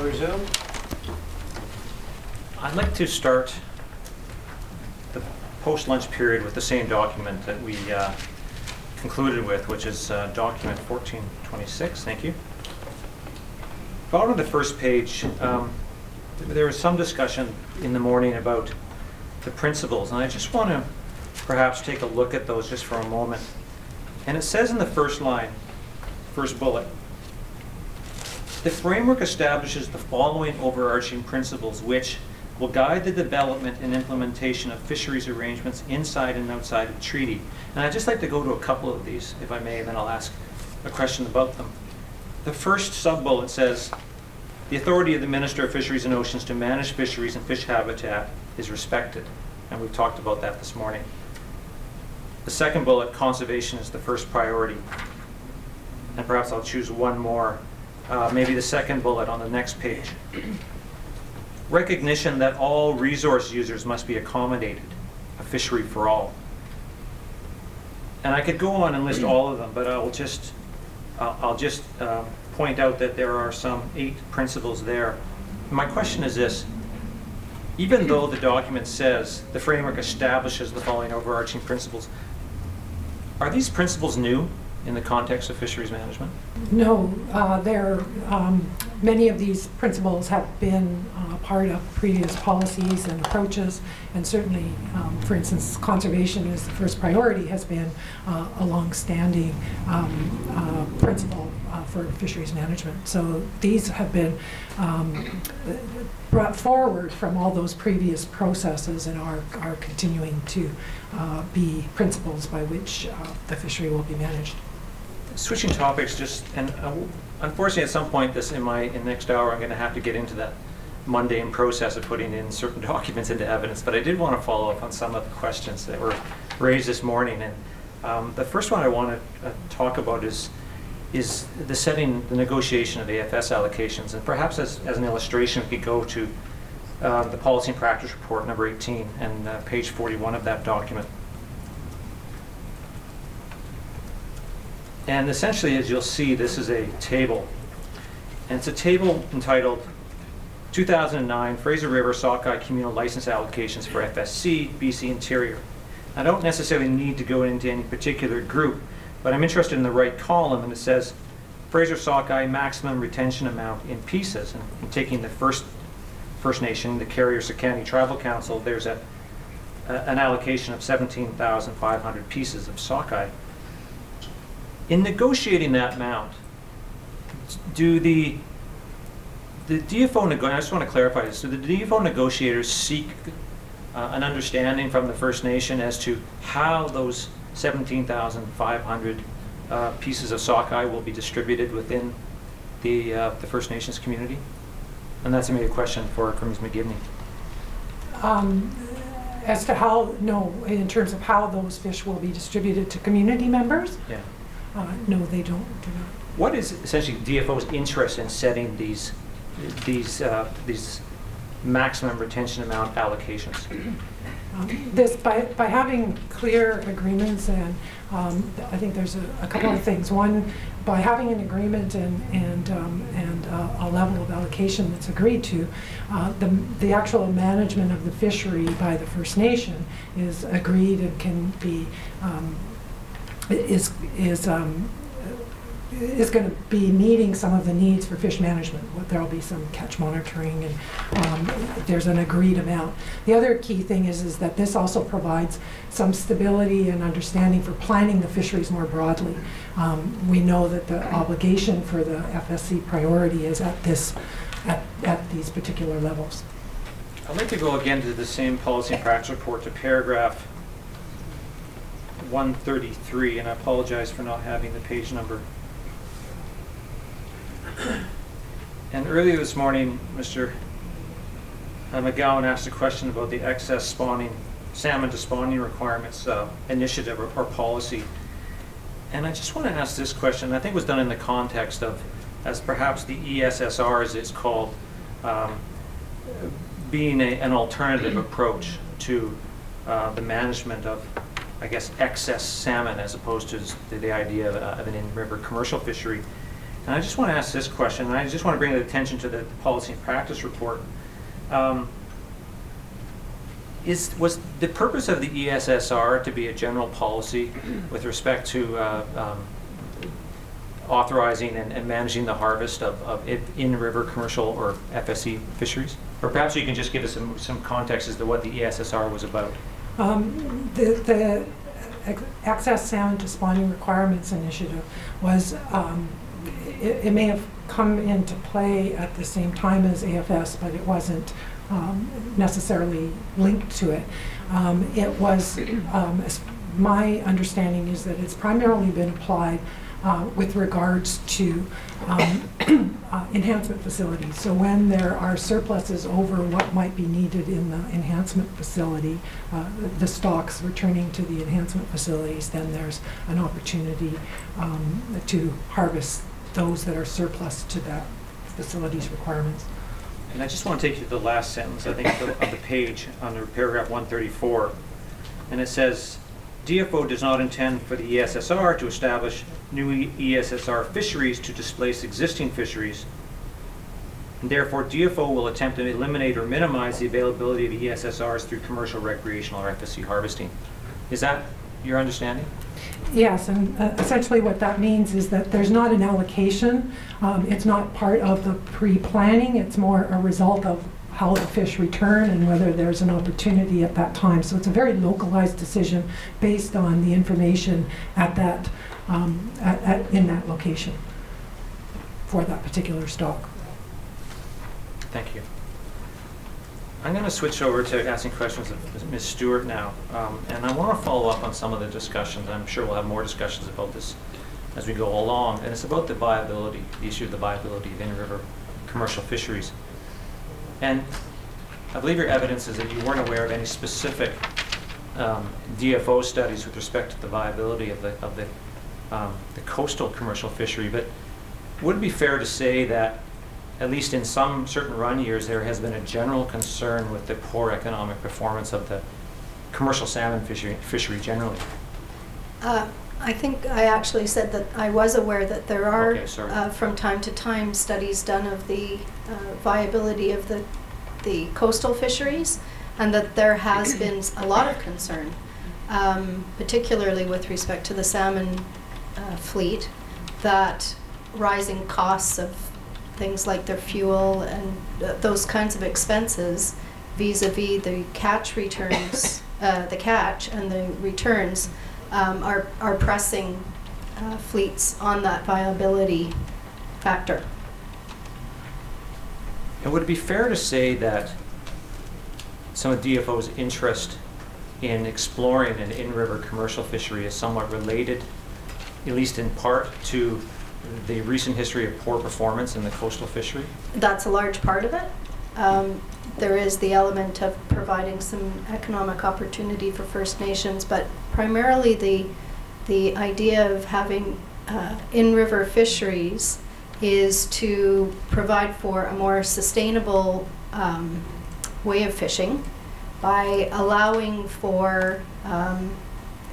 resume? I'd like to start the post-lunch period with the same document that we concluded with, which is document 1426. Thank you. Bottom of the first page, there was some discussion in the morning about the principles, and I just want to perhaps take a look at those just for a moment. And it says in the first line, first bullet, the framework establishes the following overarching principles which will guide the development and implementation of fisheries arrangements inside and outside of the treaty. And I'd just like to go to a couple of these, if I may, and then I'll ask a question about them. The first sub-bullet says, the authority of the Minister of Fisheries and Oceans to manage fisheries and fish habitat is respected. And we've talked about that this morning. The second bullet, conservation is the first priority. And perhaps I'll choose one more, maybe the second bullet on the next page. Recognition that all resource users must be accommodated, a fishery for all. And I could go on and list all of them, but I'll just point out that there are some 8 principles there. My question is this: even though the document says the framework establishes the following overarching principles, are these principles new in the context of fisheries management? No, many of these principles have been part of previous policies and approaches, and certainly, for instance, conservation is the first priority has been a long-standing principle for fisheries management. So these have been brought forward from all those previous processes and are continuing to be principles by which the fishery will be managed. Switching topics, unfortunately at some point in the next hour I'm going to have to get into that mundane process of putting in certain documents into evidence, but I did want to follow up on some of the questions that were raised this morning. And the first one I want to talk about is the negotiation of AFS allocations. And perhaps as an illustration, we could go to the Policy and Practice Report number 18 and page 41 of that document. And essentially, as you'll see, this is a table. And it's a table entitled 2009 Fraser River Sockeye Communal License Allocations for FSC, BC Interior. I don't necessarily need to go into any particular group, but I'm interested in the right column, and it says Fraser Sockeye maximum retention amount in pieces. And taking the First Nation, the Carrier-Sicani Tribal Council, there's an allocation of 17,500 pieces of sockeye. In negotiating that amount, do the DFO I just want to clarify this. Do the DFO negotiators seek an understanding from the First Nation as to how those 17,500 pieces of sockeye will be distributed within the First Nations community? And that's maybe a question for Ms. McGivney. As to how, no, in terms of how those fish will be distributed to community members? Yeah. No, they do not. What is essentially DFO's interest in setting these maximum retention amount allocations? By having clear agreements, and I think there's a couple of things. One, by having an agreement and a level of allocation that's agreed to, the actual management of the fishery by the First Nation is agreed and can be is going to be meeting some of the needs for fish management. There will be some catch monitoring, and there's an agreed amount. The other key thing is that this also provides some stability and understanding for planning the fisheries more broadly. We know that the obligation for the FSC priority is at these particular levels. I'd like to go again to the same Policy and Practice Report to paragraph 133, and I apologize for not having the page number. And earlier this morning, Mr. McGowan asked a question about the excess salmon to spawning requirements initiative or policy. And I just want to ask this question. I think it was done in the context of, as perhaps the ESSR, as it's called, being an alternative approach to the management of, I guess, excess salmon, as opposed to the idea of an in-river commercial fishery. And I just want to ask this question, and I just want to bring attention to the policy and practice report. Was the purpose of the ESSR to be a general policy with respect to authorizing and managing the harvest of in-river commercial or FSC fisheries? Or perhaps you can just give us some context as to what the ESSR was about. The Access Salmon to Spawning Requirements Initiative was, it may have come into play at the same time as AFS, but it wasn't necessarily linked to it. It was, my understanding is that it's primarily been applied with regards to enhancement facilities. So when there are surpluses over what might be needed in the enhancement facility, the stocks returning to the enhancement facilities, then there's an opportunity to harvest those that are surplus to that facility's requirements. And I just want to take you to the last sentence, I think, of the page under paragraph 134. And it says, DFO does not intend for the ESSR to establish new ESSR fisheries to displace existing fisheries. And therefore, DFO will attempt to eliminate or minimize the availability of ESSRs through commercial, recreational, or FSC harvesting. Is that your understanding? Yes, and essentially what that means is that there's not an allocation. It's not part of the pre-planning. It's more a result of how the fish return and whether there's an opportunity at that time. So it's a very localized decision based on the information at that, in that location for that particular stock. Thank you. I'm going to switch over to asking questions of Ms. Stewart now. And I want to follow up on some of the discussions. I'm sure we'll have more discussions about this as we go along. And it's about the viability, the issue of the viability of in-river commercial fisheries. And I believe your evidence is that you weren't aware of any specific DFO studies with respect to the viability of the coastal commercial fishery. But would it be fair to say that, at least in some certain run years, there has been a general concern with the poor economic performance of the commercial salmon fishery generally? I think I actually said that I was aware that there are, Okay, from time to time, studies done of the viability of the coastal fisheries, and that there has been a lot of concern, particularly with respect to the salmon fleet, that rising costs of things like their fuel and those kinds of expenses vis-a-vis the catch returns, the catch and the returns are pressing fleets on that viability factor. And would it be fair to say that some of DFO's interest in exploring an in-river commercial fishery is somewhat related, at least in part, to the recent history of poor performance in the coastal fishery? That's a large part of it. There is the element of providing some economic opportunity for First Nations, but primarily the idea of having in-river fisheries is to provide for a more sustainable way of fishing by allowing for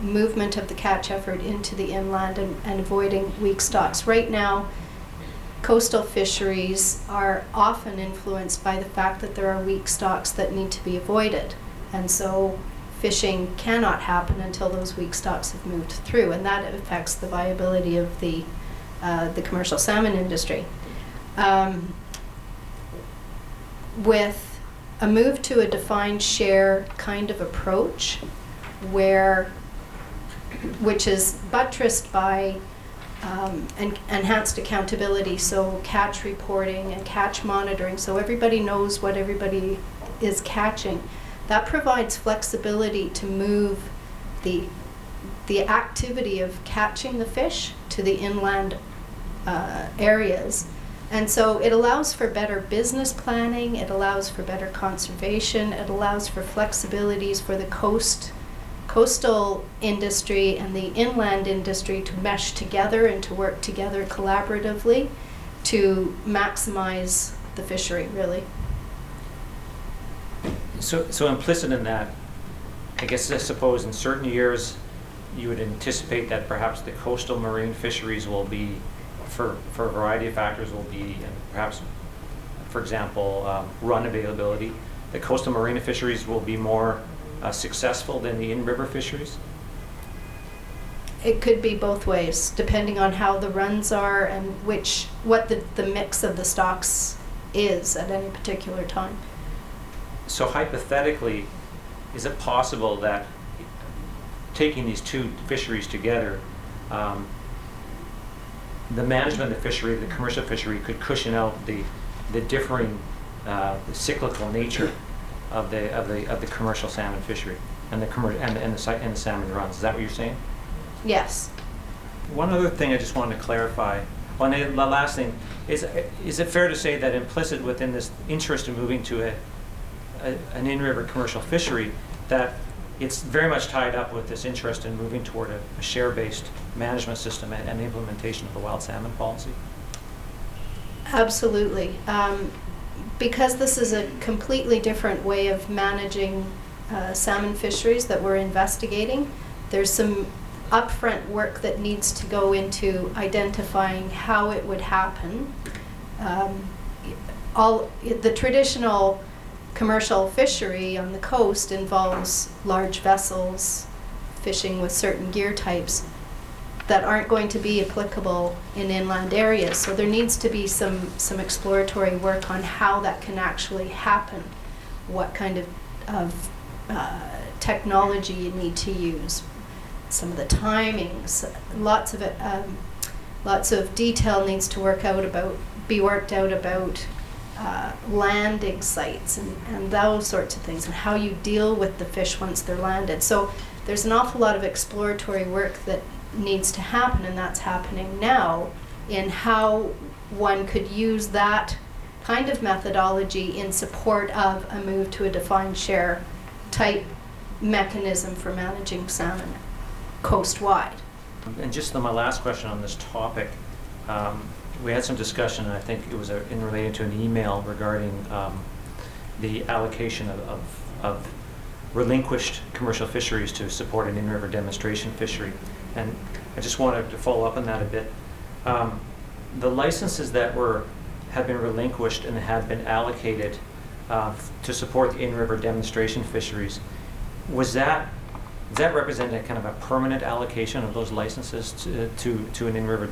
movement of the catch effort into the inland and avoiding weak stocks. Right now, coastal fisheries are often influenced by the fact that there are weak stocks that need to be avoided. And so fishing cannot happen until those weak stocks have moved through, and that affects the viability of the commercial salmon industry. With a move to a defined share kind of approach, which is buttressed by enhanced accountability, so catch reporting and catch monitoring, so everybody knows what everybody is catching. That provides flexibility to move the activity of catching the fish to the inland areas. And so it allows for better business planning, it allows for better conservation, it allows for flexibilities for the coastal industry and the inland industry to mesh together and to work together collaboratively to maximize the fishery, really. So implicit in that, I suppose in certain years you would anticipate that perhaps the coastal marine fisheries will be for a variety of factors will be, and perhaps, for example, run availability. The coastal marina fisheries will be more successful than the in-river fisheries. It could be both ways, depending on how the runs are and what the mix of the stocks is at any particular time. So hypothetically, is it possible that taking these two fisheries together, the management of the fishery, the commercial fishery, could cushion out the differing, the cyclical nature of the commercial salmon fishery and the salmon runs? Is that what you're saying? Yes. One other thing I just wanted to clarify. Well, and the last thing is it fair to say that implicit within this interest in moving to an in-river commercial fishery, that it's very much tied up with this interest in moving toward a share-based management system and the implementation of the wild salmon policy? Absolutely. Because this is a completely different way of managing salmon fisheries that we're investigating, there's some upfront work that needs to go into identifying how it would happen. The traditional commercial fishery on the coast involves large vessels fishing with certain gear types that aren't going to be applicable in inland areas. So there needs to be some exploratory work on how that can actually happen, what kind of technology you need to use, some of the timings, lots of detail needs to be worked out about landing sites and those sorts of things, and how you deal with the fish once they're landed. So there's an awful lot of exploratory work that needs to happen, and that's happening now, in how one could use that kind of methodology in support of a move to a defined share type mechanism for managing salmon coast-wide. And just my last question on this topic, we had some discussion, and I think it was in related to an email regarding the allocation of relinquished commercial fisheries to support an in-river demonstration fishery. And I just wanted to follow up on that a bit. The licenses that have been relinquished and have been allocated to support the in-river demonstration fisheries, does that represent a kind of a permanent allocation of those licenses to an in-river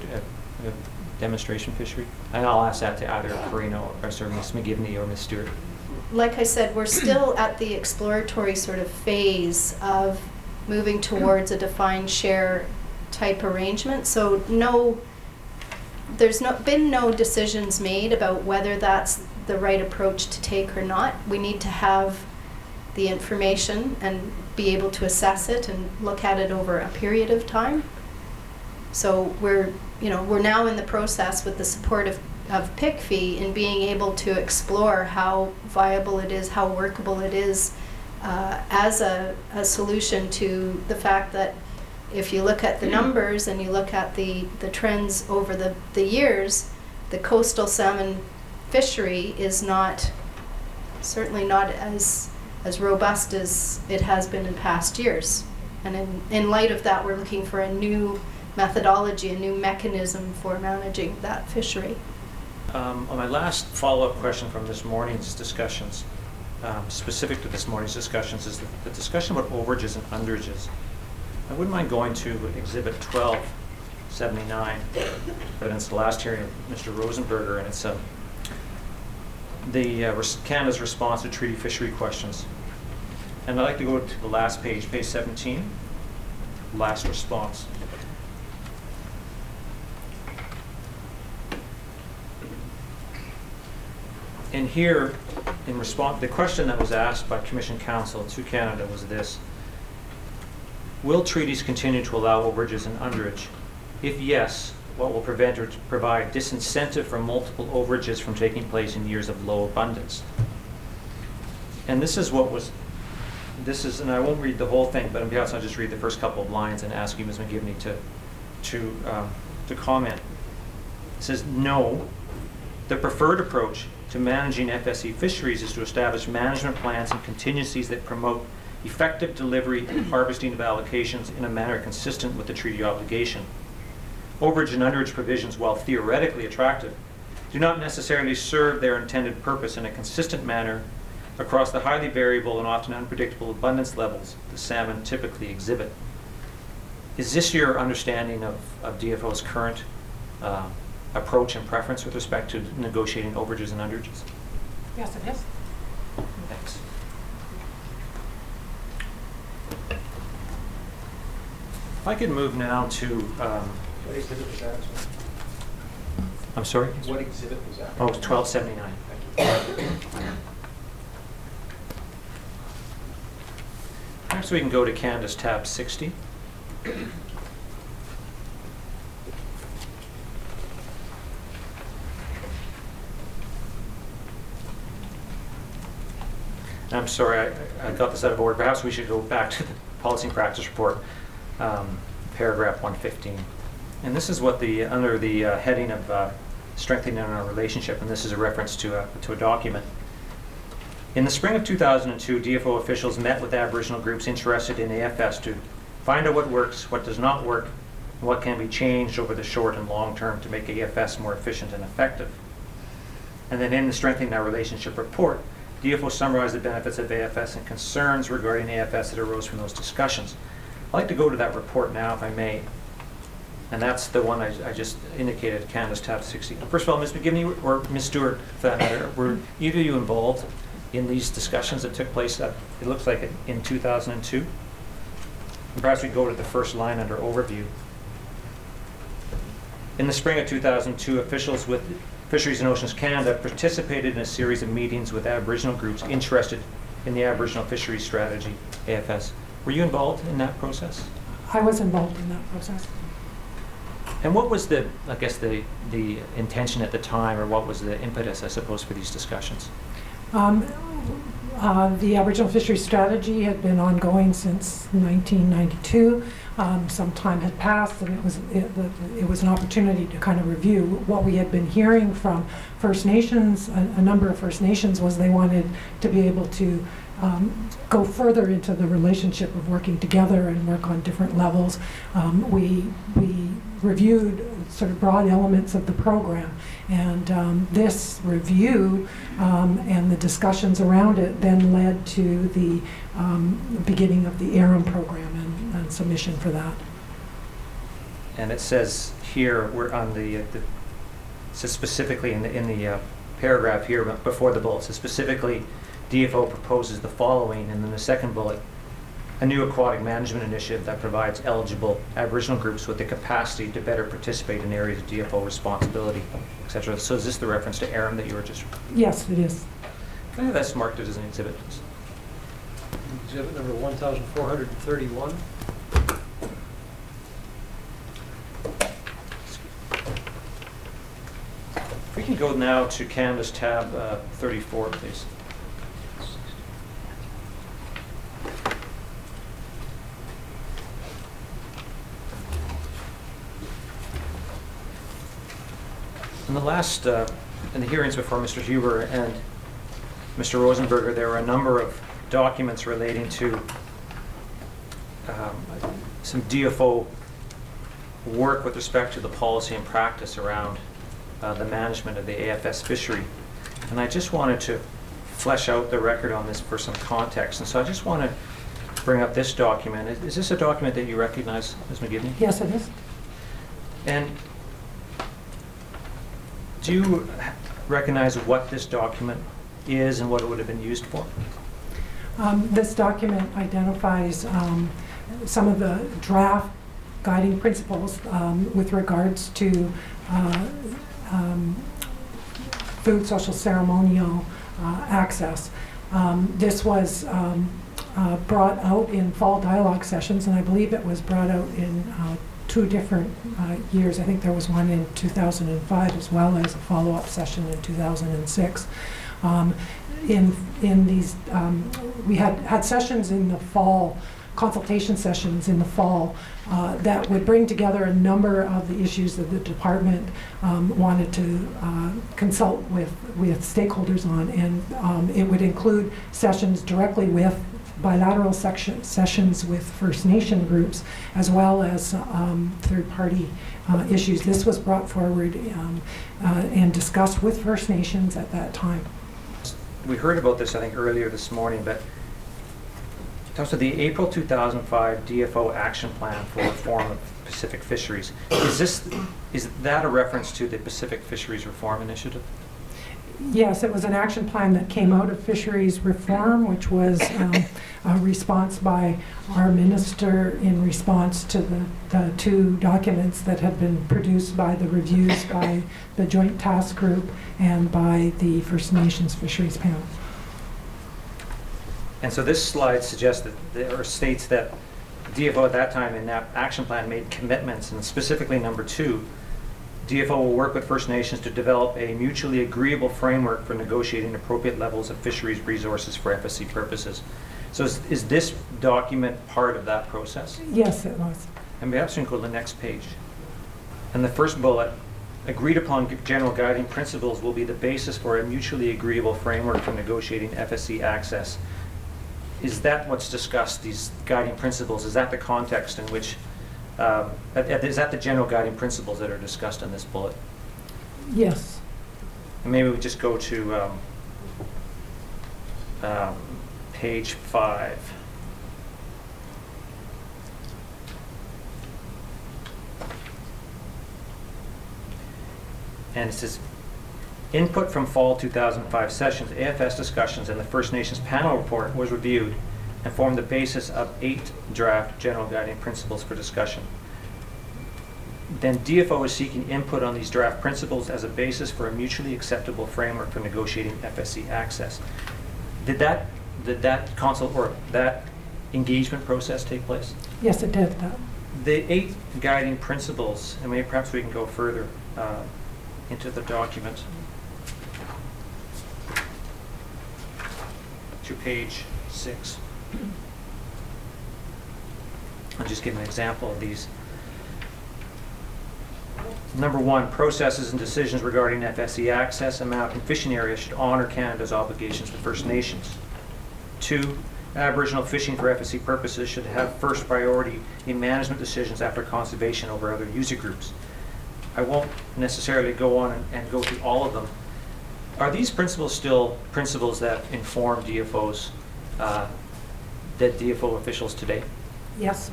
demonstration fishery? And I'll ask that to either Carino or Sir Ms. McGivney or Ms. Stewart. Like I said, we're still at the exploratory sort of phase of moving towards a defined share type arrangement. So there's been no decisions made about whether that's the right approach to take or not. We need to have the information and be able to assess it and look at it over a period of time. So we're now in the process with the support of PICFI in being able to explore how viable it is, how workable it is as a solution to the fact that if you look at the numbers and you look at the trends over the years, the coastal salmon fishery is certainly not as robust as it has been in past years. And in light of that, we're looking for a new methodology, a new mechanism for managing that fishery. On my last follow-up question from this morning's discussions, specific to this morning's discussions, is the discussion about overages and underages. I wouldn't mind going to Exhibit 1279, evidence the last hearing of Mr. Rosenberger, and it's Canada's response to treaty fishery questions. And I'd like to go to the last page, page 17, last response. And here, in response, the question that was asked by Commission Counsel to Canada was this: will treaties continue to allow overages and underage? If yes, what will prevent or provide disincentive for multiple overages from taking place in years of low abundance? And this is, and I won't read the whole thing, but perhaps I'll just read the first couple of lines and ask you, Ms. McGivney, to comment. It says, no, the preferred approach to managing FSC fisheries is to establish management plans and contingencies that promote effective delivery and harvesting of allocations in a manner consistent with the treaty obligation. overage and underage provisions, while theoretically attractive, do not necessarily serve their intended purpose in a consistent manner across the highly variable and often unpredictable abundance levels the salmon typically exhibit. Is this your understanding of DFO's current approach and preference with respect to negotiating overages and underages? Yes, it is. Thanks. If I could move now to, What exhibit was that? I'm sorry? What exhibit was that? Oh, 1279. Thank you. Perhaps we can go to Candace tab 60. I'm sorry, I got this out of order. Perhaps we should go back to the policy and practice report, paragraph 115. And this is what under the heading of strengthening our relationship, and this is a reference to a document. In the spring of 2002, DFO officials met with Aboriginal groups interested in AFS to find out what works, what does not work, and what can be changed over the short and long term to make AFS more efficient and effective. And then in the Strengthening Our Relationship report, DFO summarized the benefits of AFS and concerns regarding AFS that arose from those discussions. I'd like to go to that report now, if I may. And that's the one I just indicated, Candace tab 60. First of all, Ms. McGivney or Ms. Stewart, for that matter, were either of you involved in these discussions that took place, it looks like in 2002? And perhaps we go to the first line under overview. In the spring of 2002, officials with Fisheries and Oceans Canada participated in a series of meetings with Aboriginal groups interested in the Aboriginal Fisheries Strategy, AFS. Were you involved in that process? I was involved in that process. And what was the intention at the time, or what was the impetus, I suppose, for these discussions? The Aboriginal Fisheries Strategy had been ongoing since 1992. Some time had passed, and it was an opportunity to kind of review what we had been hearing from First Nations. A number of First Nations was they wanted to be able to go further into the relationship of working together and work on different levels. We reviewed sort of broad elements of the program, and this review and the discussions around it then led to the beginning of the ARAM program and submission for that. And it says here, we're on so specifically in the paragraph here before the bullet, so specifically DFO proposes the following, and then the second bullet, a new aquatic management initiative that provides eligible Aboriginal groups with the capacity to better participate in areas of DFO responsibility, etc. So is this the reference to ARAM that you were just? Yes, it is. Can I have that marked as an exhibit, please? Exhibit number 1431. If we can go now to Canvas tab 34, please. In the last, in the hearings before Mr. Huber and Mr. Rosenberger, there were a number of documents relating to some DFO work with respect to the policy and practice around the management of the AFS fishery. And I just wanted to flesh out the record on this for some context. And so I just want to bring up this document. Is this a document that you recognize, Ms. McGivney? Yes, it is. And do you recognize what this document is and what it would have been used for? This document identifies some of the draft guiding principles with regards to food, social, ceremonial access. This was brought out in fall dialogue sessions, and I believe it was brought out in 2 different years. I think there was one in 2005 as well as a follow-up session in 2006. In these, we had sessions in the fall, consultation sessions in the fall that would bring together a number of the issues that the department wanted to consult with stakeholders on, and it would include sessions directly with bilateral sessions with First Nation groups, as well as third-party issues. This was brought forward and discussed with First Nations at that time. We heard about this, I think, earlier this morning, but in terms of the April 2005 DFO action plan for reform of Pacific fisheries, is that a reference to the Pacific Fisheries Reform Initiative? Yes, it was an action plan that came out of fisheries reform, which was a response by our minister in response to the two documents that had been produced by the reviews by the Joint Task Group and by the First Nations Fisheries Panel. And so this slide suggests that, or states that DFO at that time in that action plan made commitments, and specifically number 2, DFO will work with First Nations to develop a mutually agreeable framework for negotiating appropriate levels of fisheries resources for FSC purposes. So is this document part of that process? Yes, it was. And perhaps we can go to the next page. And the first bullet, agreed upon general guiding principles will be the basis for a mutually agreeable framework for negotiating FSC access. Is that what's discussed, these guiding principles? Is that the context in which, is that the general guiding principles that are discussed in this bullet? Yes. And maybe we just go to page 5. And it says, input from fall 2005 sessions, AFS discussions, and the First Nations panel report was reviewed and formed the basis of 8 draft general guiding principles for discussion. Then DFO is seeking input on these draft principles as a basis for a mutually acceptable framework for negotiating FSC access. Did that consult or that engagement process take place? Yes, it did. The 8 guiding principles, and maybe perhaps we can go further into the document to page 6. I'll just give an example of these. Number 1, processes and decisions regarding FSC access, amount, and fishing areas should honor Canada's obligations to First Nations. 2, Aboriginal fishing for FSC purposes should have first priority in management decisions after conservation over other user groups. I won't necessarily go on and go through all of them. Are these principles still principles that inform DFOs, that DFO officials today? Yes.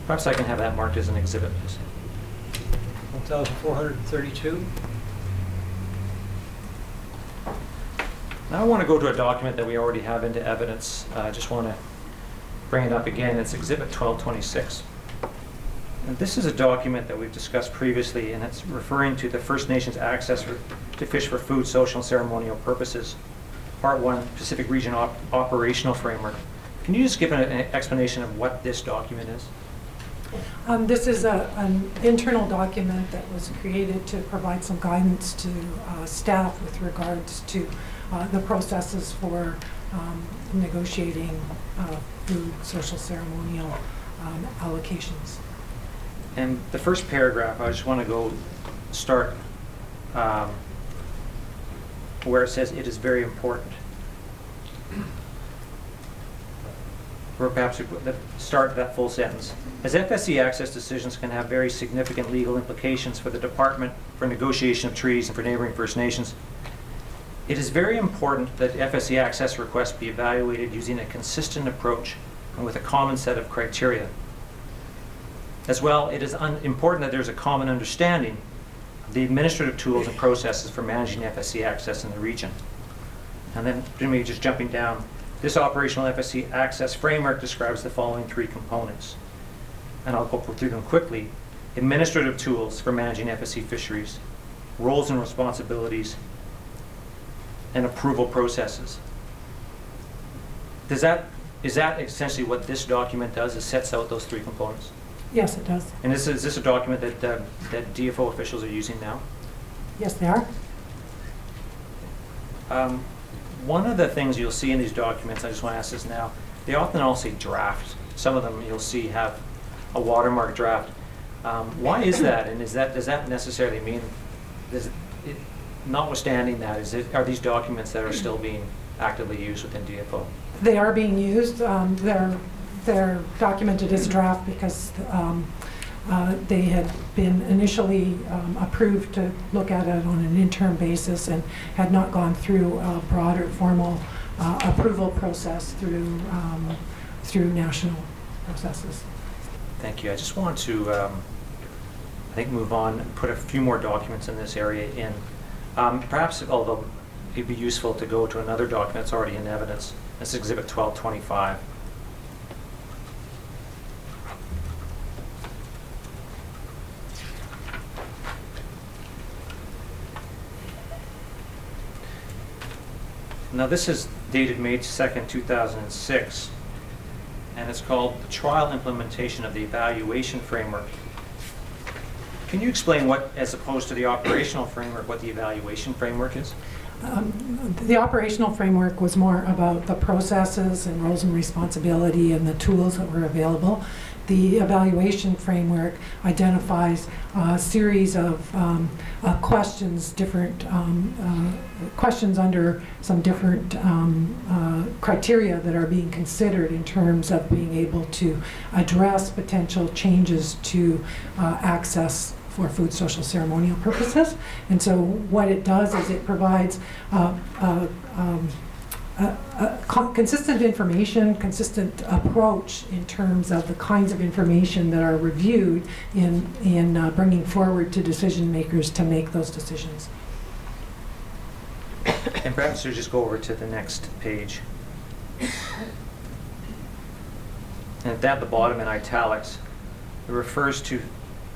Perhaps I can have that marked as an exhibit, please. 1,432. Now I want to go to a document that we already have into evidence. I just want to bring it up again. It's Exhibit 1226. And this is a document that we've discussed previously, and it's referring to the First Nations access to fish for food, social, and ceremonial purposes. Part 1, Pacific Region Operational Framework. Can you just give an explanation of what this document is? This is an internal document that was created to provide some guidance to staff with regards to the processes for negotiating food, social, ceremonial allocations. And the first paragraph, I just want to go start where it says it is very important. Or perhaps we start that full sentence. As FSC access decisions can have very significant legal implications for the Department, for negotiation of treaties, and for neighboring First Nations, it is very important that FSC access requests be evaluated using a consistent approach and with a common set of criteria. As well, it is important that there's a common understanding of the administrative tools and processes for managing FSC access in the region. And then, maybe just jumping down, this operational FSC access framework describes the following 3 components. And I'll go through them quickly. Administrative tools for managing FSC fisheries, roles and responsibilities, and approval processes. Is that essentially what this document does? It sets out those 3 components? Yes, it does. And is this a document that DFO officials are using now? Yes, they are. One of the things you'll see in these documents, I just want to ask this now, they often all say draft. Some of them you'll see have a watermark draft. Why is that? And does that necessarily mean, notwithstanding that, are these documents that are still being actively used within DFO? They are being used. They're documented as draft because they had been initially approved to look at it on an interim basis and had not gone through a broader formal approval process through national processes. Thank you. I just want to, I think, move on and put a few more documents in this area in. Perhaps, although it'd be useful to go to another document that's already in evidence. This is Exhibit 1225. Now, this is dated May 2nd, 2006, and it's called the Trial Implementation of the Evaluation Framework. Can you explain what, as opposed to the operational framework, what the evaluation framework is? The operational framework was more about the processes and roles and responsibility and the tools that were available. The evaluation framework identifies a series of questions, different questions under some different criteria that are being considered in terms of being able to address potential changes to access for food social ceremonial purposes. And so what it does is it provides consistent information, consistent approach in terms of the kinds of information that are reviewed in bringing forward to decision makers to make those decisions. And perhaps we'll just go over to the next page. And at the bottom in italics, it refers to,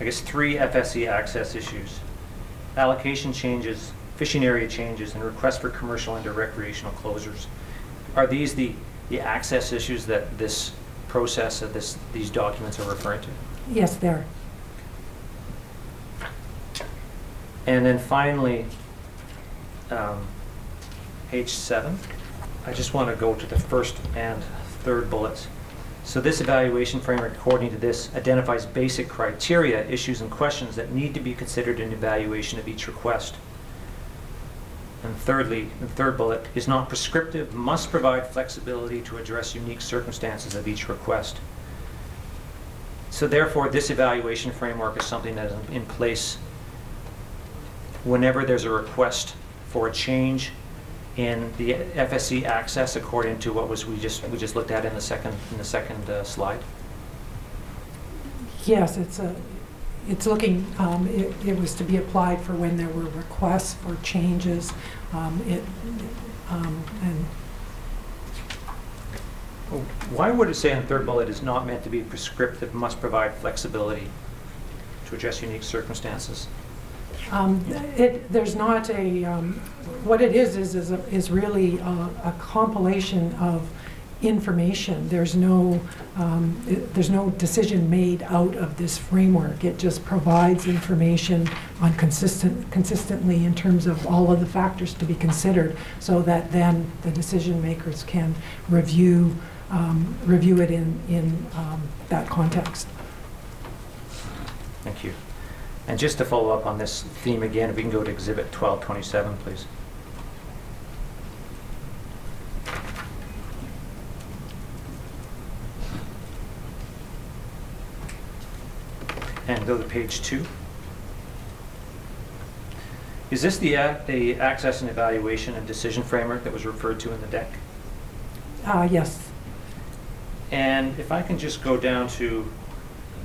I guess, 3 FSC access issues: allocation changes, fishing area changes, and requests for commercial and recreational closures. Are these the access issues that this process of these documents are referring to? Yes, there. And then finally, page 7. I just want to go to the first and third bullets. So this evaluation framework, according to this, identifies basic criteria, issues, and questions that need to be considered in evaluation of each request. And thirdly, the third bullet, is not prescriptive, must provide flexibility to address unique circumstances of each request. So therefore, this evaluation framework is something that is in place whenever there's a request for a change in the FSC access, according to what we just looked at in the second slide. Yes, it's looking. It was to be applied for when there were requests for changes. And why would it say in the third bullet is not meant to be prescriptive, must provide flexibility to address unique circumstances? There's not a, what it is really a compilation of information. There's no decision made out of this framework. It just provides information on consistently in terms of all of the factors to be considered, so that then the decision makers can review it in that context. Thank you. And just to follow up on this theme again, if we can go to Exhibit 1227, please. And go to page 2. Is this the access and evaluation and decision framework that was referred to in the deck? Yes. And if I can just go down to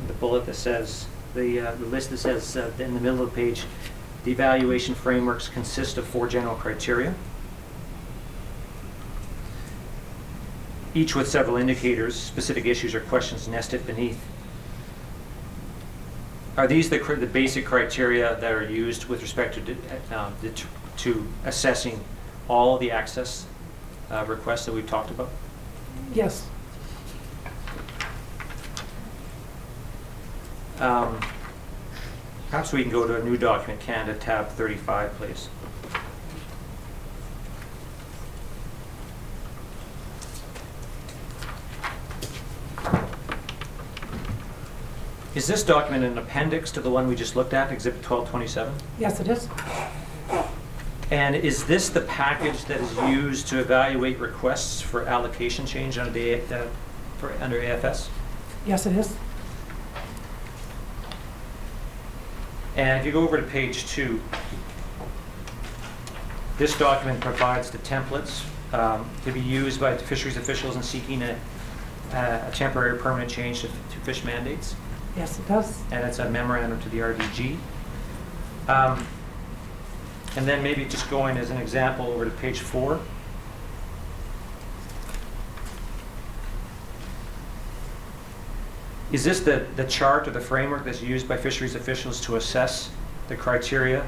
the bullet that says, the list that says in the middle of the page, the evaluation frameworks consist of 4 general criteria, each with several indicators, specific issues or questions nested beneath. Are these the basic criteria that are used with respect to assessing all the access requests that we've talked about? Yes. Perhaps we can go to a new document, Canada, tab 35, please. Is this document an appendix to the one we just looked at, Exhibit 1227? Yes, it is. And is this the package that is used to evaluate requests for allocation change under under AFS? Yes, it is. And if you go over to page 2, this document provides the templates to be used by the fisheries officials in seeking a temporary or permanent change to fish mandates. Yes, it does. And it's a memorandum to the RDG. And then maybe just going as an example over to page 4. Is this the chart or the framework that's used by fisheries officials to assess the criteria,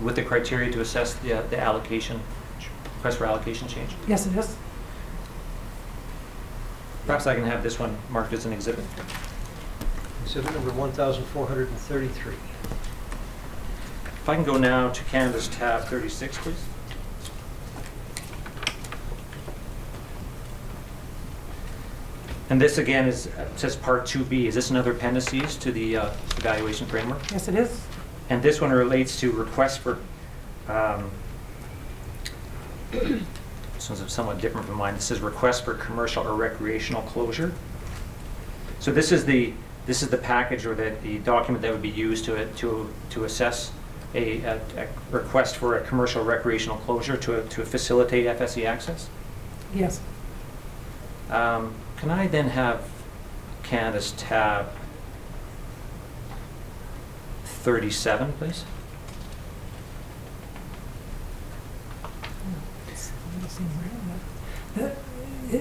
with the criteria to assess the allocation, request for allocation change? Yes, it is. Perhaps I can have this one marked as an exhibit. Exhibit number 1433. If I can go now to Canada's tab 36, please. And this again says part 2B. Is this another appendices to the evaluation framework? Yes, it is. And this one relates to requests for, this one's somewhat different from mine. This says request for commercial or recreational closure. So this is the package or the document that would be used to assess a request for a commercial or recreational closure to facilitate FSC access. Yes. Can I then have Canada's tab 37, please?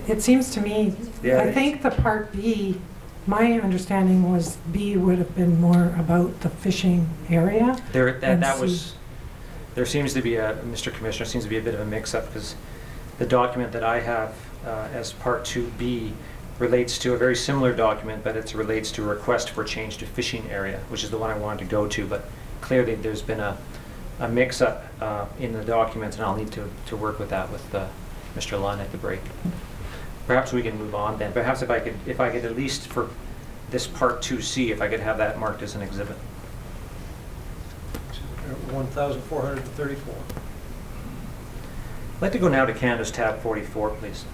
It seems to me, Yeah. I think the Part B, my understanding was B would have been more about the fishing area. And There seems to be Mr. Commissioner, seems to be a bit of a mix-up because the document that I have as Part 2B relates to a very similar document, but it relates to a request for change to fishing area, which is the one I wanted to go to. But clearly, there's been a mix-up in the documents, and I'll need to work with that with Mr. Lunn at the break. Perhaps we can move on then. Perhaps if I could at least for this Part 2C, if I could have that marked as an exhibit. Exhibit number 1434. I'd like to go now to Canada's tab 44, please.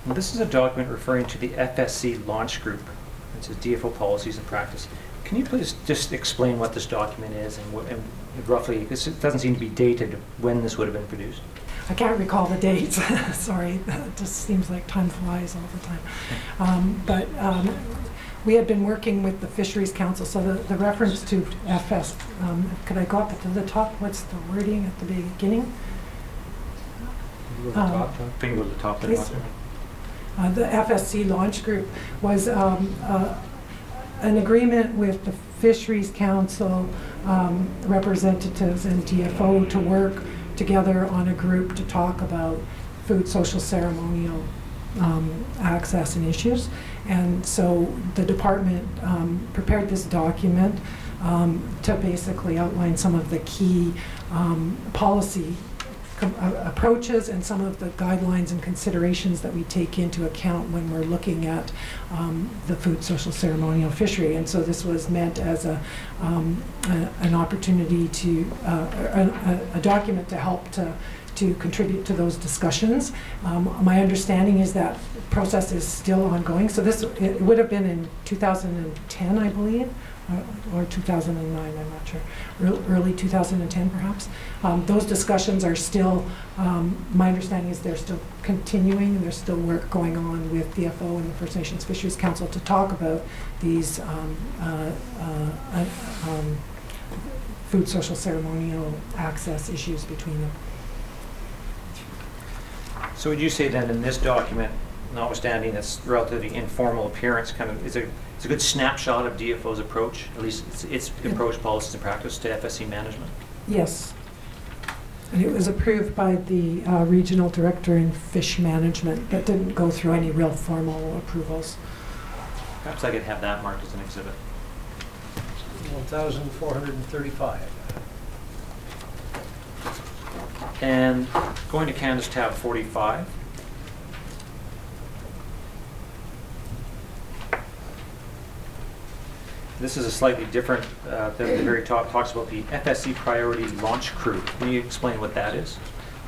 Now, this is a document referring to the FSC launch group. It says DFO policies and practice. Can you please just explain what this document is and roughly, this doesn't seem to be dated, when this would have been produced? I can't recall the dates. Sorry, it just seems like time flies all the time. But we had been working with the Fisheries Council, so the reference to FS, could I go up to the top? What's the wording at the beginning? You go to the top, John. Can you go to the top there? Please. The FSC launch group was an agreement with the Fisheries Council representatives and DFO to work together on a group to talk about food, social, ceremonial access and issues. And so the department prepared this document to basically outline some of the key policy approaches and some of the guidelines and considerations that we take into account when we're looking at the food, social, ceremonial fishery. And so this was meant as an opportunity to, a document to help to contribute to those discussions. My understanding is that process is still ongoing. So it would have been in 2010, I believe, or 2009, I'm not sure, early 2010 perhaps. Those discussions are still, my understanding is they're still continuing, and there's still work going on with DFO and the First Nations Fisheries Council to talk about these food, social, ceremonial access issues between them. So would you say then in this document, notwithstanding its relatively informal appearance, kind of it's a good snapshot of DFO's approach, at least its approach, policies, and practice to FSC management? Yes. And it was approved by the regional director in fish management, but didn't go through any real formal approvals. Perhaps I could have that marked as an exhibit. 1435. And going to Canada's tab 45. this is a slightly different, the very top talks about the FSC Priority Launch Crew. Can you explain what that is?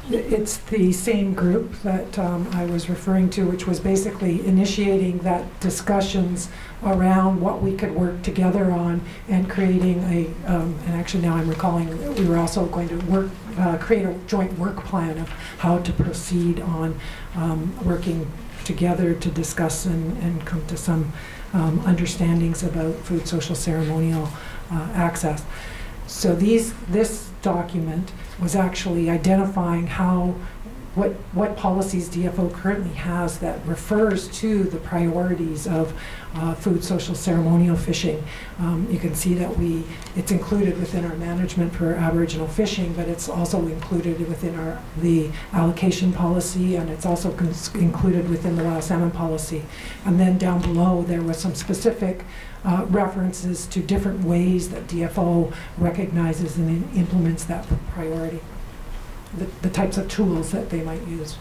It's the same group that I was referring to, which was basically initiating that discussions around what we could work together on and creating and actually now I'm recalling, we were also going to create a joint work plan of how to proceed on working together to discuss and come to some understandings about food social ceremonial access. So this document was actually identifying what policies DFO currently has that refers to the priorities of food social ceremonial fishing. You can see that it's included within our management for Aboriginal fishing, but it's also included within the allocation policy, and it's also included within the wild salmon policy. And then down below there was some specific references to different ways that DFO recognizes and implements that priority, the types of tools that they might use.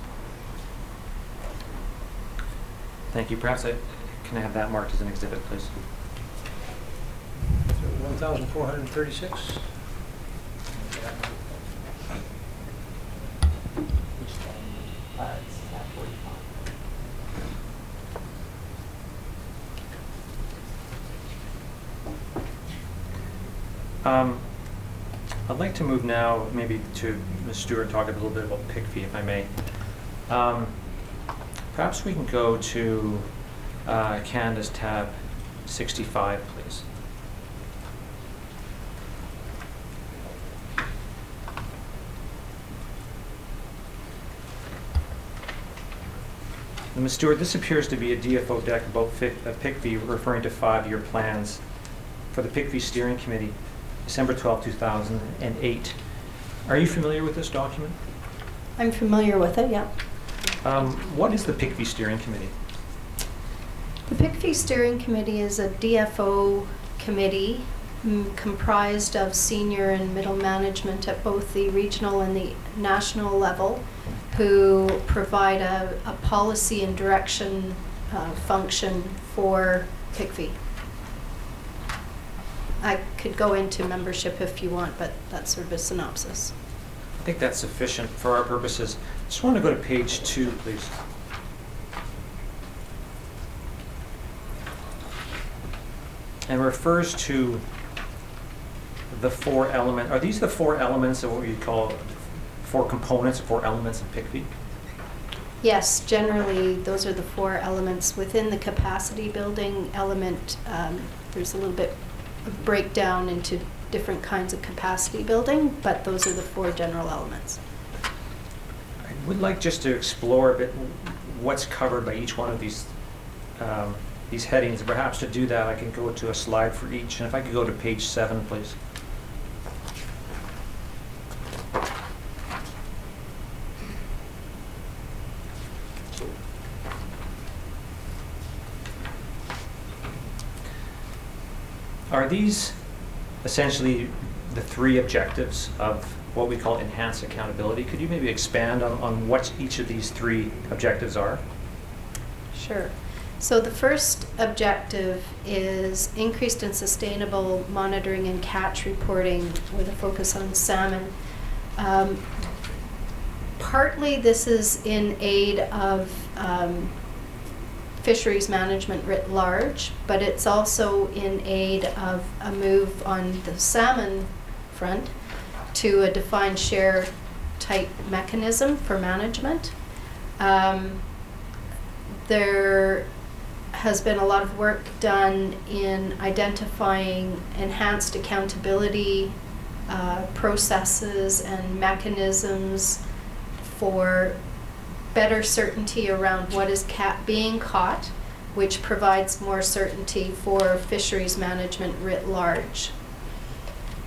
Thank you. Perhaps can I have that marked as an exhibit, please? 1,436. I'd like to move now maybe to Ms. Stewart and talk a little bit about PICFI, if I may. Perhaps we can go to Canada's tab 65, please. Ms. Stewart, this appears to be a DFO deck about PICFI referring to 5-year plans for the PICFI Steering Committee, December 12, 2008. Are you familiar with this document? I'm familiar with it, yeah. What is the PICFI Steering Committee? The PICFI Steering Committee is a DFO committee comprised of senior and middle management at both the regional and the national level, who provide a policy and direction function for PICFI. I could go into membership if you want, but that's sort of a synopsis. I think that's sufficient for our purposes. Just want to go to page 2, please. And refers to the 4 elements. Are these the 4 elements of what we call 4 components, 4 elements of PICFI? Yes, generally those are the 4 elements. Within the capacity building element, there's a little bit of breakdown into different kinds of capacity building, but those are the 4 general elements. I would like just to explore a bit what's covered by each one of these headings. Perhaps to do that, I can go to a slide for each. And if I could go to page 7, please. Are these essentially the 3 objectives of what we call enhanced accountability? Could you maybe expand on what each of these 3 objectives are? Sure. So the first objective is increased and sustainable monitoring and catch reporting with a focus on salmon. Partly this is in aid of fisheries management writ large, but it's also in aid of a move on the salmon front to a defined share type mechanism for management. There has been a lot of work done in identifying enhanced accountability processes and mechanisms for better certainty around what is being caught, which provides more certainty for fisheries management writ large.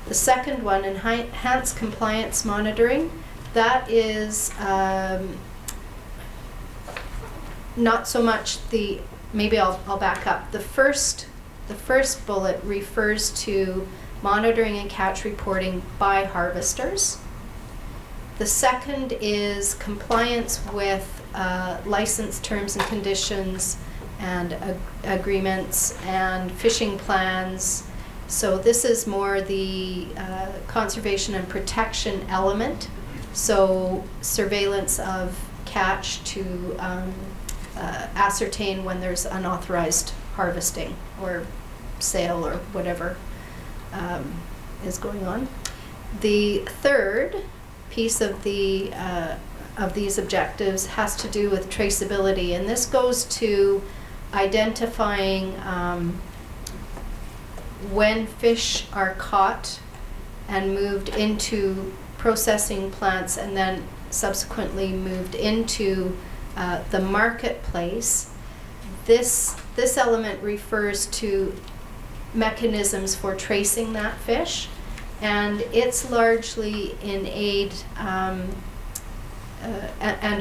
The second one, enhanced compliance monitoring, that is not so much maybe I'll back up. The first bullet refers to monitoring and catch reporting by harvesters. The second is compliance with license terms and conditions and agreements and fishing plans So this is more the conservation and protection element. So surveillance of catch to ascertain when there's unauthorized harvesting or sale or whatever is going on. The third piece of these objectives has to do with traceability, and this goes to identifying when fish are caught and moved into processing plants and then subsequently moved into the marketplace. This element refers to mechanisms for tracing that fish, and it's largely in aid, and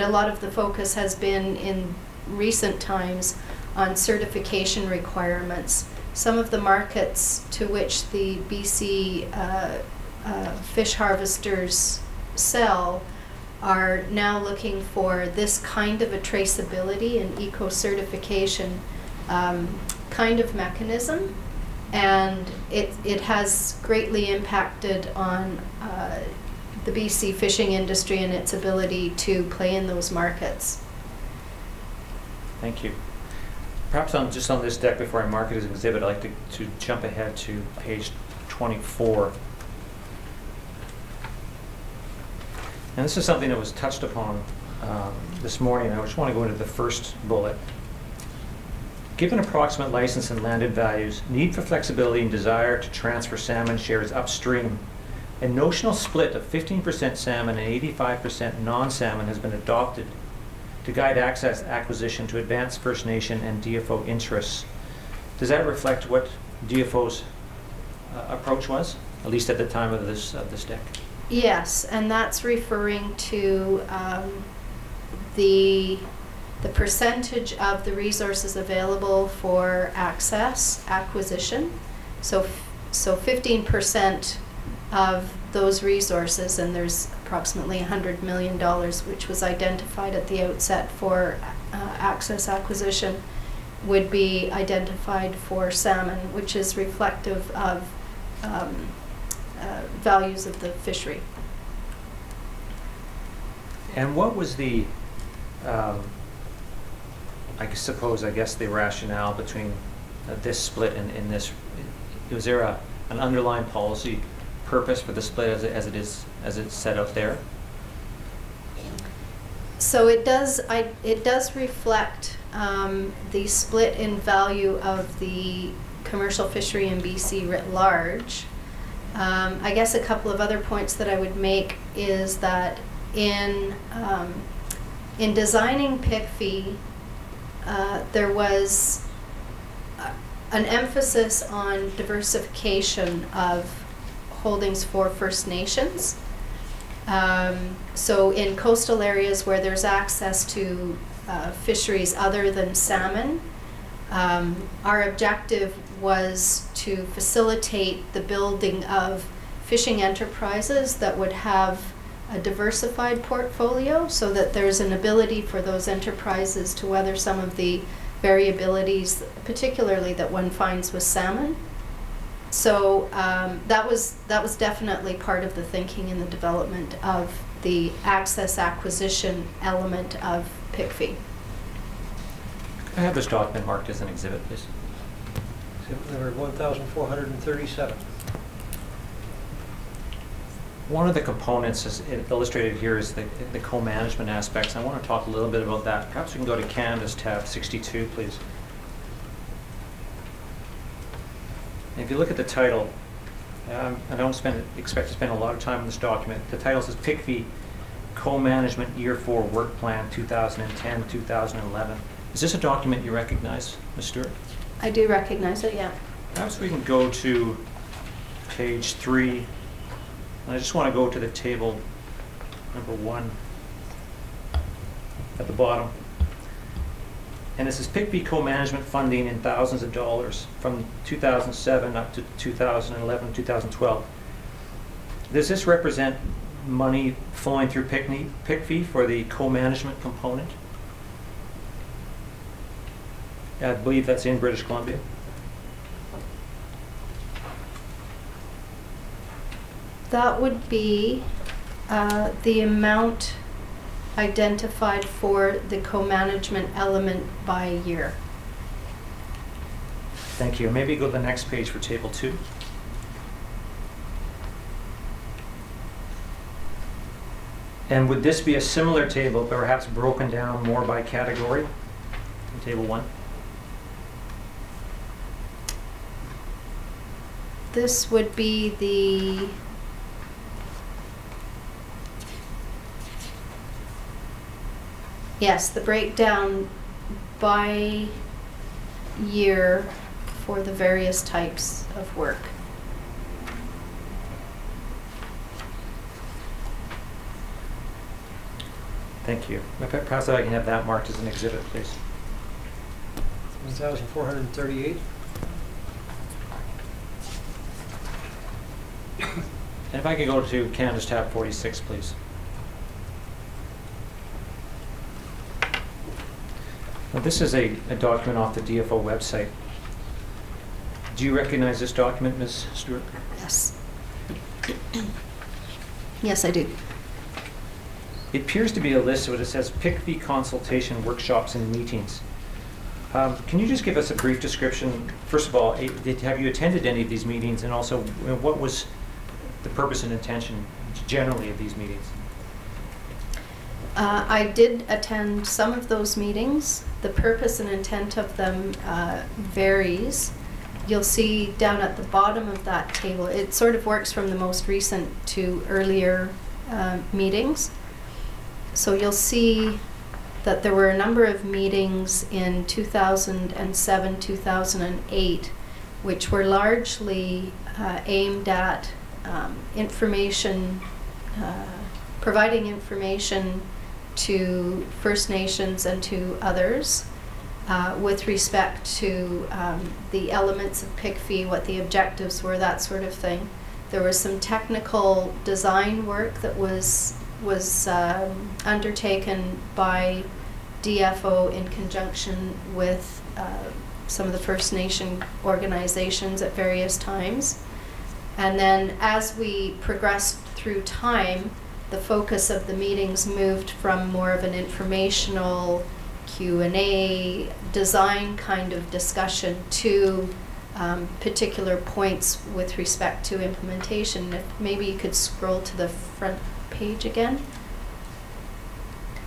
a lot of the focus has been in recent times on certification requirements. Some of the markets to which the BC fish harvesters sell are now looking for this kind of a traceability and eco-certification kind of mechanism, and it has greatly impacted on the BC fishing industry and its ability to play in those markets. Thank you. Perhaps just on this deck, before I mark it as an exhibit, I'd like to jump ahead to page 24. And this is something that was touched upon this morning. I just want to go into the first bullet. Given approximate license and landed values, need for flexibility and desire to transfer salmon shares upstream, a notional split of 15% salmon and 85% non-salmon has been adopted to guide access acquisition to advance First Nation and DFO interests. Does that reflect what DFO's approach was, at least at the time of this deck? Yes, and that's referring to the percentage of the resources available for access acquisition. So 15% of those resources, and there's approximately $100 million, which was identified at the outset for access acquisition, would be identified for salmon, which is reflective of values of the fishery. And what was the, I guess the rationale between this split and this? Was there an underlying policy purpose for the split as it's set out there? So it does reflect the split in value of the commercial fishery in BC writ large. I guess a couple of other points that I would make is that in designing PICFI, there was an emphasis on diversification of holdings for First Nations. So in coastal areas where there's access to fisheries other than salmon, our objective was to facilitate the building of fishing enterprises that would have a diversified portfolio, so that there's an ability for those enterprises to weather some of the variabilities, particularly that one finds with salmon. So that was definitely part of the thinking in the development of the access acquisition element of PICFI. I have this document marked as an exhibit, please. Exhibit number 1437. One of the components is illustrated here is the co-management aspects. I want to talk a little bit about that. Perhaps we can go to Canada's tab 62, please. And if you look at the title, I don't expect to spend a lot of time on this document. The title says PICFI Co-Management Year 4 Work Plan 2010-2011. Is this a document you recognize, Ms. Stewart? I do recognize it, yeah. Perhaps we can go to page 3. And I just want to go to the table number 1 at the bottom. And this is PICFI co-management funding in thousands of dollars from 2007 up to 2011, 2012. Does this represent money flowing through PICFI for the co-management component? I believe that's in British Columbia. That would be the amount identified for the co-management element by year. Thank you. Maybe go to the next page for table 2. And would this be a similar table, but perhaps broken down more by category in table 1? This would be the yes, the breakdown by year for the various types of work. Thank you. Perhaps I can have that marked as an exhibit, please. 1,438. And if I could go to Canvas tab 46, please. Now, this is a document off the DFO website. Do you recognize this document, Ms. Stewart? Yes. Yes, I do. It appears to be a list of what it says PICFE consultation workshops and meetings. Can you just give us a brief description? First of all, have you attended any of these meetings, and also what was the purpose and intention generally of these meetings? I did attend some of those meetings. The purpose and intent of them varies. You'll see down at the bottom of that table, it sort of works from the most recent to earlier meetings. So you'll see that there were a number of meetings in 2007, 2008, which were largely aimed at information, providing information to First Nations and to others with respect to the elements of PICFE, what the objectives were, that sort of thing. There was some technical design work that was undertaken by DFO in conjunction with some of the First Nation organizations at various times. And then as we progressed through time, the focus of the meetings moved from more of an informational Q&A design kind of discussion to particular points with respect to implementation. If maybe you could scroll to the front page again.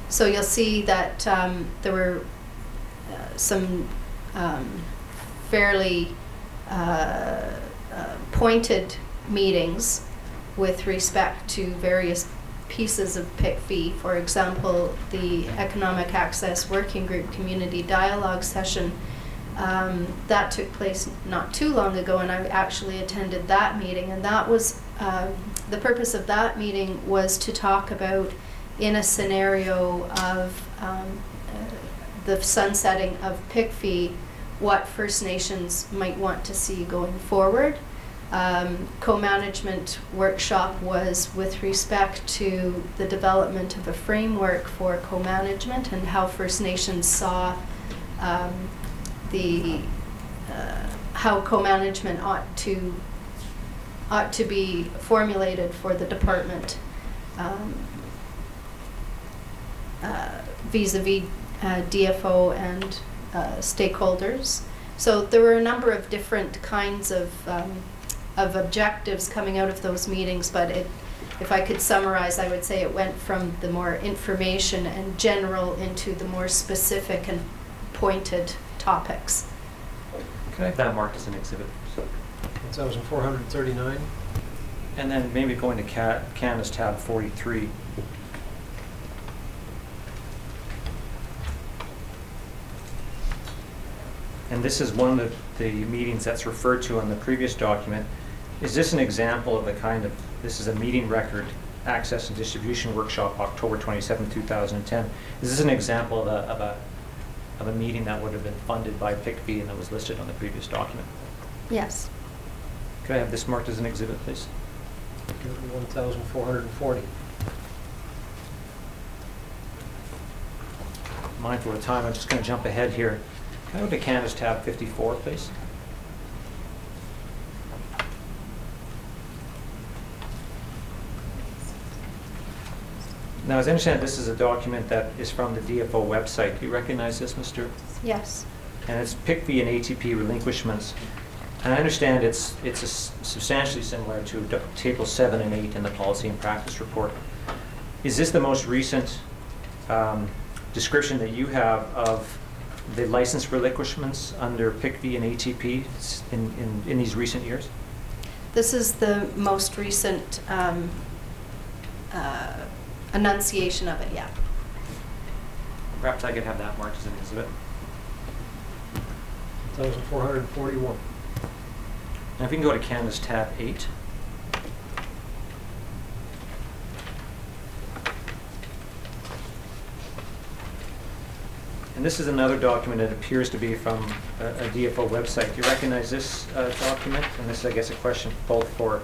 So you'll see that there were some fairly pointed meetings with respect to various pieces of PICFE. For example, the Economic Access Working Group Community Dialogue session that took place not too long ago, and I actually attended that meeting, and that was the purpose of that meeting was to talk about, in a scenario of the sunsetting of PICFE, what First Nations might want to see going forward. Co-management workshop was with respect to the development of a framework for co-management and how First Nations saw how co-management ought to be formulated for the department vis-a-vis DFO and stakeholders. So there were a number of different kinds of objectives coming out of those meetings, but if I could summarize, I would say it went from the more information and general into the more specific and pointed topics. Can I have that marked as an exhibit? 1,439. And then maybe going to Canvas tab 43. And this is one of the meetings that's referred to in the previous document. Is this an example of the kind of, this is a meeting record, access and distribution workshop, October 27, 2010. Is this an example of a meeting that would have been funded by PICFE and that was listed on the previous document? Yes. Could I have this marked as an exhibit, please? 1,440. Mindful of time, I'm just going to jump ahead here. Can I go to Canvas tab 54, please? Now, as I understand, this is a document that is from the DFO website. Do you recognize this, Mr.? Yes. And it's PICV and ATP relinquishments. And I understand it's substantially similar to Table 7 and 8 in the Policy and Practice Report. Is this the most recent description that you have of the license relinquishments under PICV and ATP in these recent years? This is the most recent enunciation of it, yeah. Perhaps I could have that marked as an exhibit. 1,441. Now, if we can go to Canvas tab 8. And this is another document that appears to be from a DFO website. Do you recognize this document? And this is, I guess, a question both for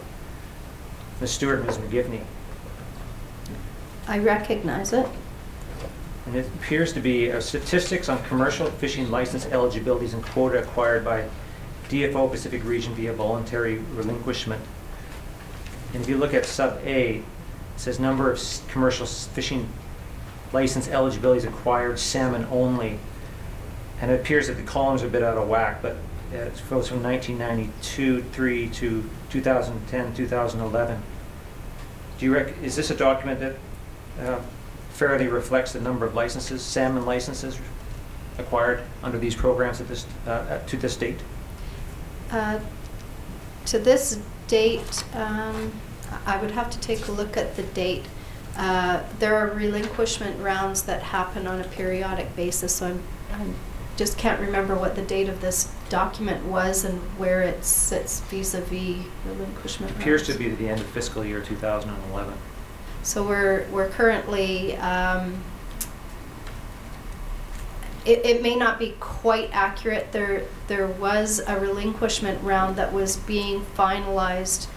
Ms. Stewart and Ms. McGivney. I recognize it. And it appears to be statistics on commercial fishing license eligibilities and quota acquired by DFO Pacific Region via voluntary relinquishment. And if you look at sub A, it says number of commercial fishing license eligibilities acquired, salmon only. And it appears that the columns are a bit out of whack, but it goes from 1992-3 to 2010-2011. Is this a document that fairly reflects the number of licenses, salmon licenses acquired under these programs at this to this date? To this date, I would have to take a look at the date. There are relinquishment rounds that happen on a periodic basis, so I just can't remember what the date of this document was and where it sits vis-a-vis relinquishment rounds. Appears to be the end of fiscal year 2011. So we're currently, it may not be quite accurate. There was a relinquishment round that was being finalized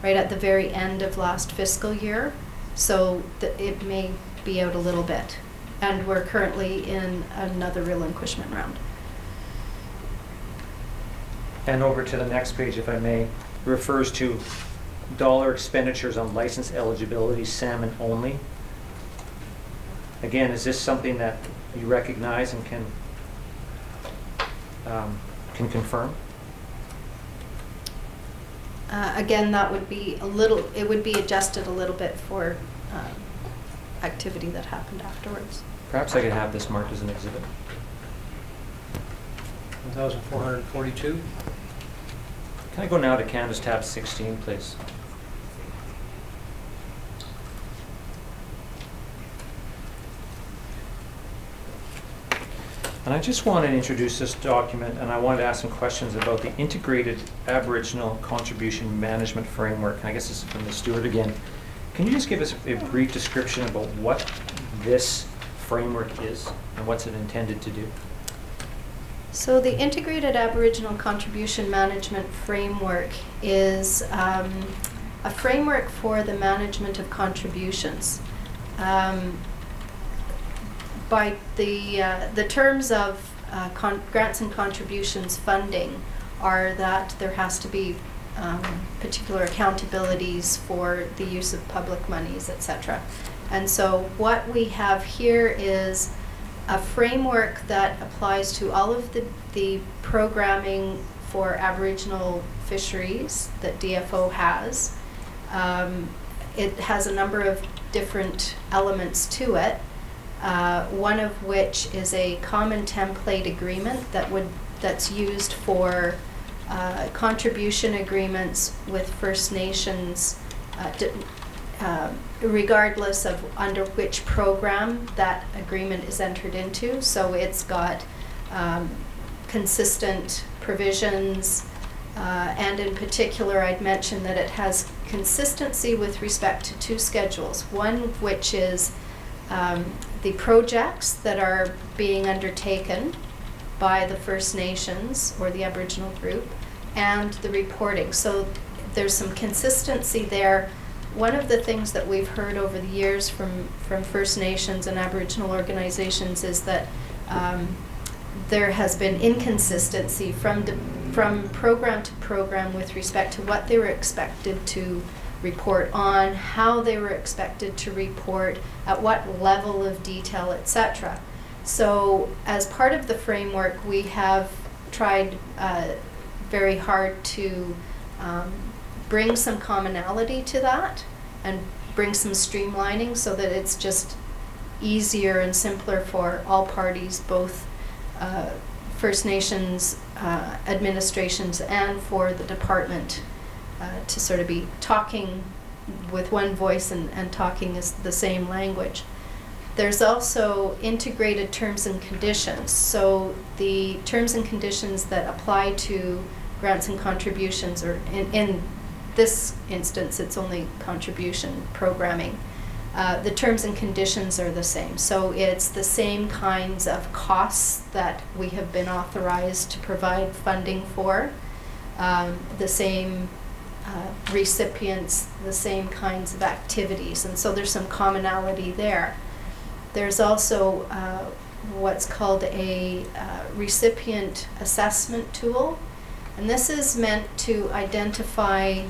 right at the very end of last fiscal year. So it may be out a little bit. And we're currently in another relinquishment round. And over to the next page, if I may, refers to dollar expenditures on license eligibility, salmon only. Again, is this something that you recognize and can confirm? Again, that would be it would be adjusted a little bit for activity that happened afterwards. Perhaps I could have this marked as an exhibit. 1,442. Can I go now to Canvas tab 16, please? And I just want to introduce this document, and I wanted to ask some questions about the Integrated Aboriginal Contribution Management Framework. And I guess this is from Ms. Stewart again. Can you just give us a brief description about what this framework is and what's it intended to do? So the Integrated Aboriginal Contribution Management Framework is a framework for the management of contributions. By the terms of grants and contributions funding are that there has to be particular accountabilities for the use of public monies, etc. And so what we have here is a framework that applies to all of the programming for Aboriginal fisheries that DFO has. It has a number of different elements to it. One of which is a common template agreement that's used for contribution agreements with First Nations, regardless of under which program that agreement is entered into. So it's got consistent provisions, and in particular I'd mention that it has consistency with respect to two schedules. One of which is the projects that are being undertaken by the First Nations or the Aboriginal group, and the reporting. So there's some consistency there. One of the things that we've heard over the years from First Nations and Aboriginal organizations is that there has been inconsistency from program to program with respect to what they were expected to report on, how they were expected to report, at what level of detail, etc. So as part of the framework, we have tried very hard to bring some commonality to that and bring some streamlining so that it's just easier and simpler for all parties, both First Nations administrations and for the department to sort of be talking with one voice and talking is the same language. There's also integrated terms and conditions. So the terms and conditions that apply to grants and contributions, or in this instance, it's only contribution programming. The terms and conditions are the same. So it's the same kinds of costs that we have been authorized to provide funding for, the same recipients, the same kinds of activities. And so there's some commonality there. There's also what's called a recipient assessment tool. And this is meant to identify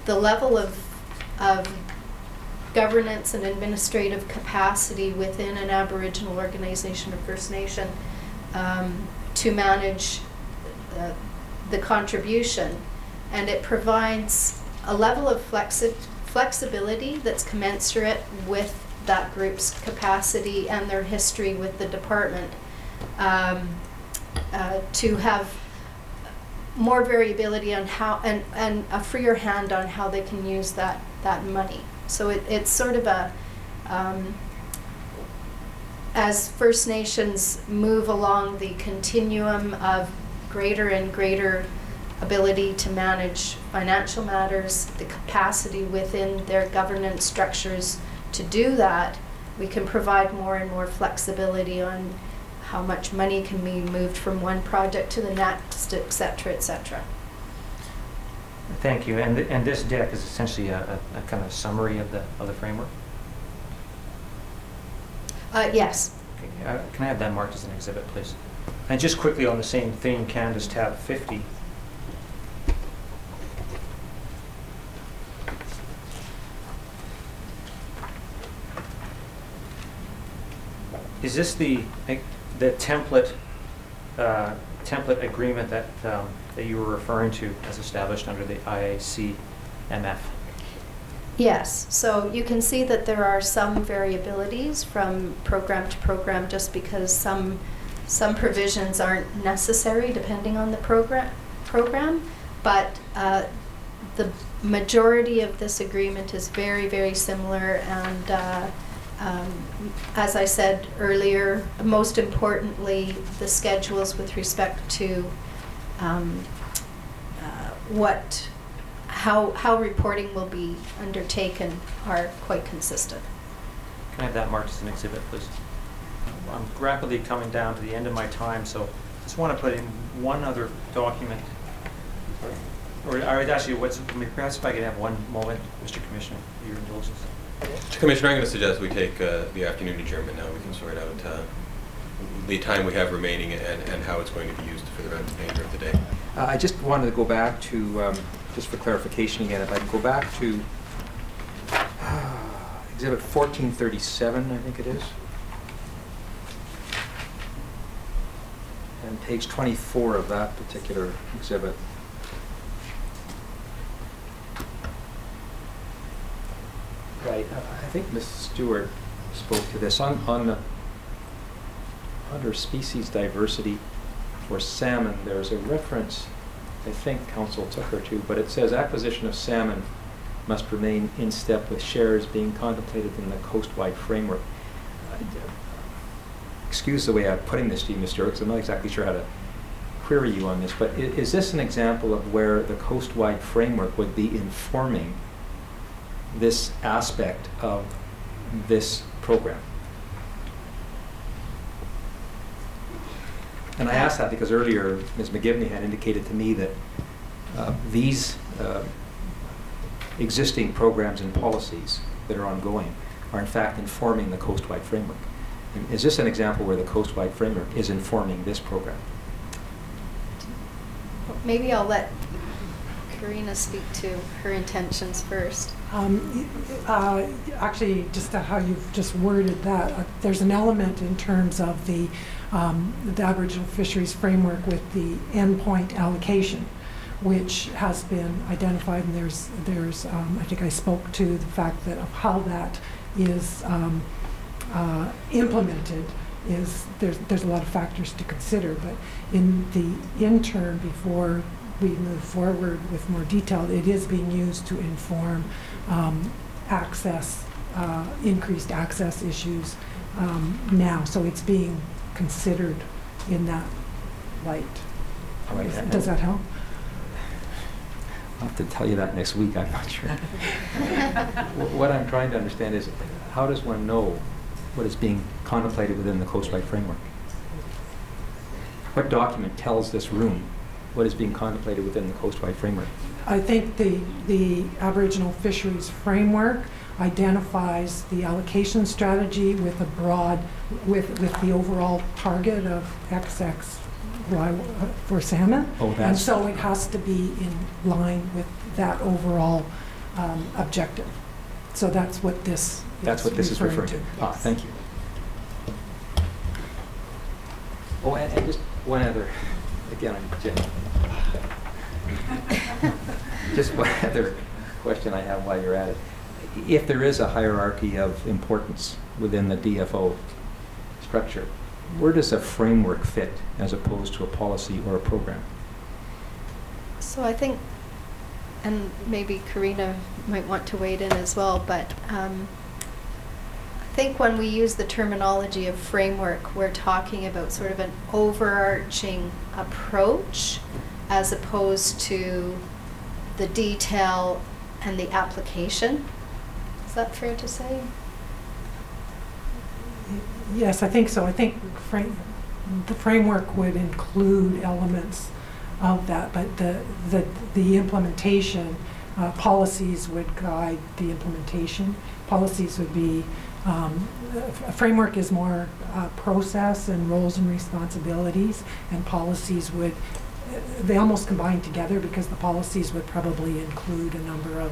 the level of governance and administrative capacity within an Aboriginal organization or First Nation to manage the contribution. And it provides a level of flexibility that's commensurate with that group's capacity and their history with the department, to have more variability on how, and a freer hand on how they can use that money. So it's sort of a, as First Nations move along the continuum of greater and greater ability to manage financial matters, the capacity within their governance structures to do that, we can provide more and more flexibility on how much money can be moved from one project to the next, et cetera, et cetera. Thank you. And this deck is essentially a kind of summary of the framework? Yes. Okay. Can I have that marked as an exhibit, please? And just quickly on the same theme, Canvas tab 50. Is this the template agreement that you were referring to as established under the IACMF? Yes. So you can see that there are some variabilities from program to program, just because some provisions aren't necessary depending on the program, but the majority of this agreement is very, very similar, and as I said earlier, most importantly, the schedules with respect to how reporting will be undertaken are quite consistent. Can I have that marked as an exhibit, please? I'm rapidly coming down to the end of my time, so I just want to put in one other document. Or actually, perhaps if I could have one moment, Mr. Commissioner, your indulgence. Mr. Commissioner, I'm going to suggest we take the afternoon adjournment now. We can sort out the time we have remaining and how it's going to be used for the remainder of the day. I just wanted to go back to, just for clarification again, if I can go back to Exhibit 1437, I think it is. And page 24 of that particular exhibit. Right, I think Ms. Stewart spoke to this. Under species diversity for salmon, there's a reference, I think Council took her to, but it says acquisition of salmon must remain in step with shares being contemplated in the coast-wide framework. Excuse the way I'm putting this to you, Ms. Stewart, because I'm not exactly sure how to query you on this, but is this an example of where the coast-wide framework would be informing this aspect of this program? And I asked that because earlier Ms. McGivney had indicated to me that these existing programs and policies that are ongoing are in fact informing the coast-wide framework. And is this an example where the coast-wide framework is informing this program? Maybe I'll let Karina speak to her intentions first. Actually, just how you've just worded that, there's an element in terms of the Aboriginal Fisheries Framework with the endpoint allocation, which has been identified, and there's I think I spoke to the fact that of how that is implemented. There's a lot of factors to consider, but in the interim, before we move forward with more detail, it is being used to inform access, increased access issues now. So it's being considered in that light. Right. Does that help? I'll have to tell you that next week, I'm not sure. What I'm trying to understand is, how does one know what is being contemplated within the coastwide framework? What document tells this room what is being contemplated within the coastwide framework? I think the Aboriginal Fisheries Framework identifies the allocation strategy with a broad, with the overall target of XX for salmon. Oh, And that's, so it has to be in line with that overall objective. So that's what this is referring to. Ah, Yes. thank you. Oh, and just one other, again, I'm Jim. Just one other question I have while you're at it. If there is a hierarchy of importance within the DFO structure, where does a framework fit as opposed to a policy or a program? So I think, and maybe Karina might want to weigh in as well, but I think when we use the terminology of framework, we're talking about sort of an overarching approach as opposed to the detail and the application. Is that fair to say? Yes, I think so. I think the framework would include elements of that, but the implementation, policies would guide the implementation. Policies would be, a framework is more process and roles and responsibilities, and policies would, they almost combine together, because the policies would probably include a number of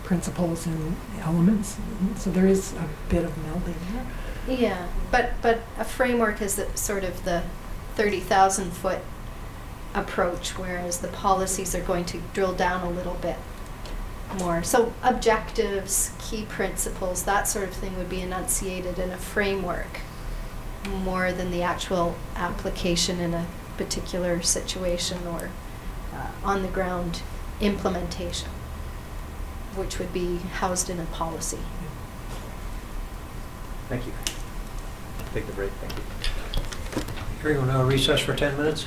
principles and elements. So there is a bit of melding there. Yeah, but a framework is sort of the 30,000 foot approach, whereas the policies are going to drill down a little bit more. So objectives, key principles, that sort of thing would be enunciated in a framework more than the actual application in a particular situation or on the ground implementation, which would be housed in a policy. Thank you. Take the break, thank you. Hearing will now recess for 10 minutes.